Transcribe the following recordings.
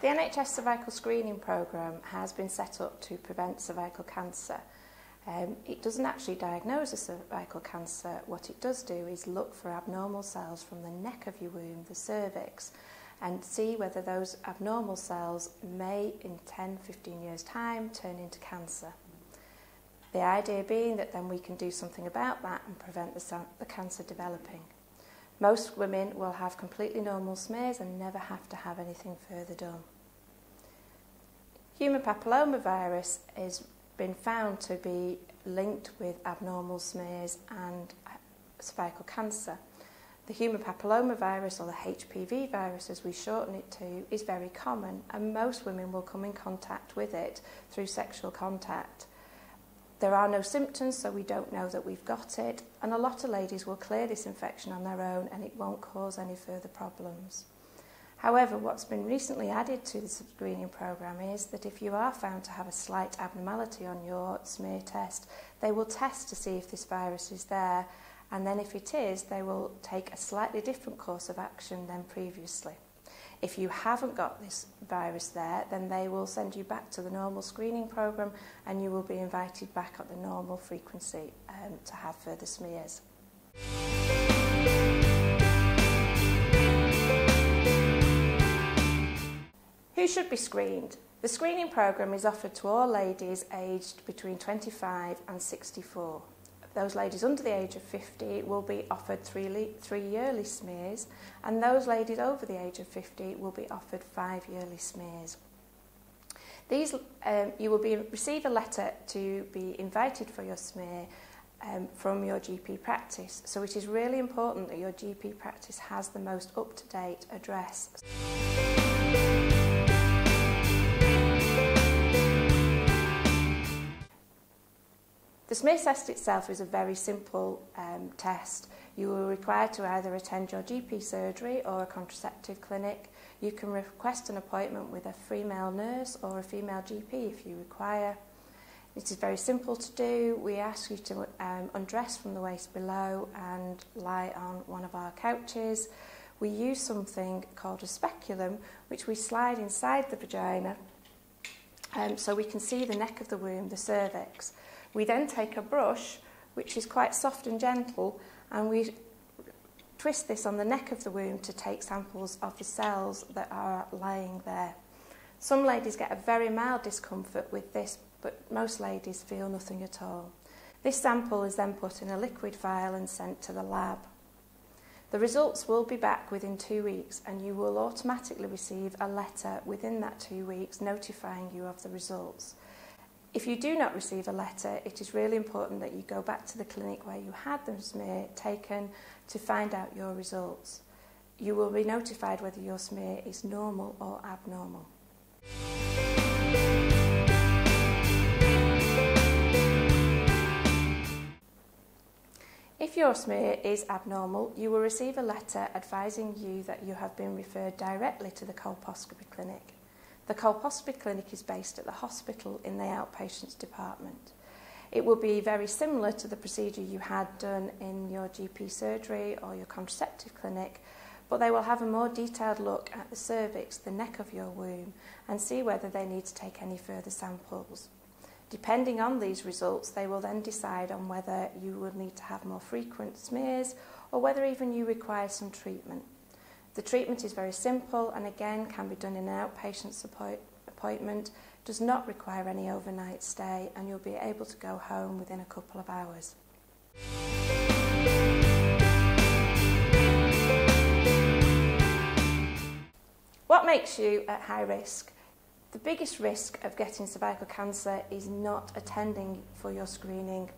The NHS cervical screening programme has been set up to prevent cervical cancer. It doesn't actually diagnose a cervical cancer. What it does do is look for abnormal cells from the neck of your womb, the cervix, and see whether those abnormal cells may, in 10-15 years' time, turn into cancer. The idea being that then we can do something about that and prevent the cancer developing. Most women will have completely normal smears and never have to have anything further done. Human papillomavirus has been found to be linked with abnormal smears and cervical cancer. The human papillomavirus, or the HPV virus as we shorten it to, is very common, and most women will come in contact with it through sexual contact. There are no symptoms, so we don't know that we've got it, and a lot of ladies will clear this infection on their own and it won't cause any further problems. However, what's been recently added to the screening programme is that if you are found to have a slight abnormality on your smear test, they will test to see if this virus is there, and then if it is, they will take a slightly different course of action than previously. If you haven't got this virus there, then they will send you back to the normal screening programme and you will be invited back at the normal frequency to have further smears. Who should be screened? The screening programme is offered to all ladies aged between 25 and 64. Those ladies under the age of 50 will be offered three yearly smears, and those ladies over the age of 50 will be offered 5 yearly smears. These, you will receive a letter to be invited for your smear from your GP practice, so it is really important that your GP practice has the most up-to-date address. The smear test itself is a very simple test. You are required to either attend your GP surgery or a contraceptive clinic. You can request an appointment with a female nurse or a female GP if you require. It is very simple to do. We ask you to undress from the waist below and lie on one of our couches. We use something called a speculum, which we slide inside the vagina so we can see the neck of the womb, the cervix. We then take a brush, which is quite soft and gentle, and we twist this on the neck of the womb to take samples of the cells that are lying there. Some ladies get a very mild discomfort with this, but most ladies feel nothing at all. This sample is then put in a liquid vial and sent to the lab. The results will be back within 2 weeks, and you will automatically receive a letter within that 2 weeks notifying you of the results. If you do not receive a letter, it is really important that you go back to the clinic where you had the smear taken to find out your results. You will be notified whether your smear is normal or abnormal. If your smear is abnormal, you will receive a letter advising you that you have been referred directly to the colposcopy clinic. The colposcopy clinic is based at the hospital in the outpatients department. It will be very similar to the procedure you had done in your GP surgery or your contraceptive clinic, but they will have a more detailed look at the cervix, the neck of your womb, and see whether they need to take any further samples. Depending on these results, they will then decide on whether you will need to have more frequent smears or whether even you require some treatment. The treatment is very simple and again can be done in an outpatient appointment, does not require any overnight stay, and you'll be able to go home within a couple of hours. What makes you at high risk? The biggest risk of getting cervical cancer is not attending for your screening.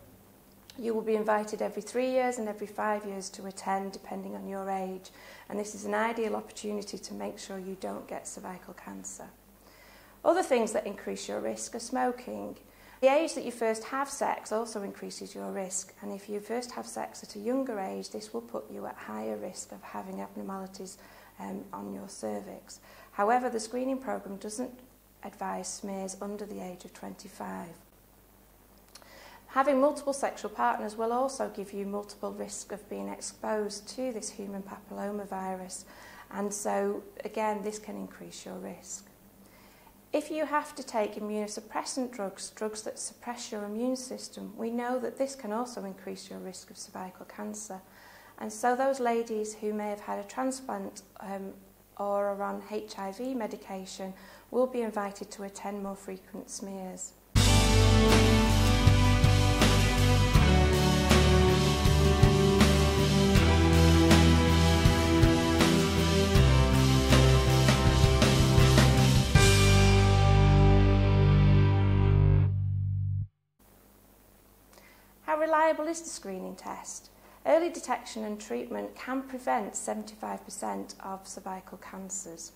You will be invited every 3 years and every 5 years to attend, depending on your age, and this is an ideal opportunity to make sure you don't get cervical cancer. Other things that increase your risk are smoking. The age that you first have sex also increases your risk, and if you first have sex at a younger age, this will put you at higher risk of having abnormalities on your cervix. However, the screening programme doesn't advise smears under the age of 25. Having multiple sexual partners will also give you multiple risk of being exposed to this human papillomavirus, and so again this can increase your risk. If you have to take immunosuppressant drugs, drugs that suppress your immune system, we know that this can also increase your risk of cervical cancer. And so those ladies who may have had a transplant or are on HIV medication will be invited to attend more frequent smears. How reliable is the screening test? Early detection and treatment can prevent 75% of cervical cancers.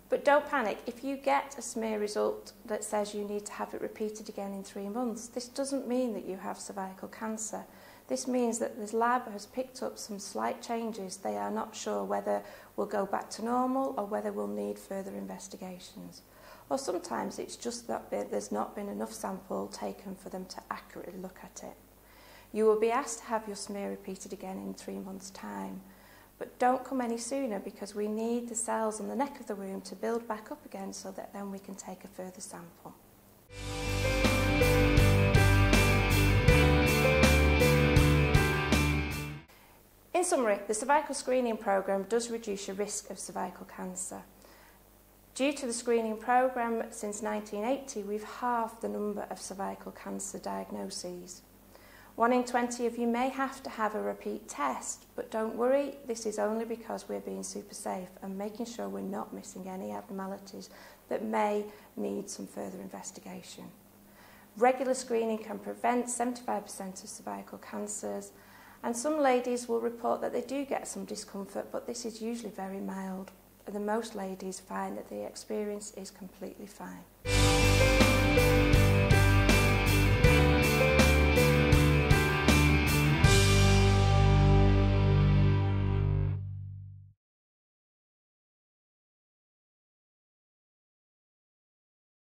But don't panic. If you get a smear result that says you need to have it repeated again in 3 months, this doesn't mean that you have cervical cancer. This means that the lab has picked up some slight changes. They are not sure whether we'll go back to normal or whether we'll need further investigations. Or sometimes it's just that there's not been enough sample taken for them to accurately look at it. You will be asked to have your smear repeated again in 3 months' time. But don't come any sooner, because we need the cells on the neck of the womb to build back up again so that then we can take a further sample. In summary, the cervical screening programme does reduce your risk of cervical cancer. Due to the screening programme since 1980, we've halved the number of cervical cancer diagnoses. 1 in 20 of you may have to have a repeat test, but don't worry, this is only because we're being super safe and making sure we're not missing any abnormalities that may need some further investigation. Regular screening can prevent 75% of cervical cancers, and some ladies will report that they do get some discomfort, but this is usually very mild. And most ladies find that the experience is completely fine.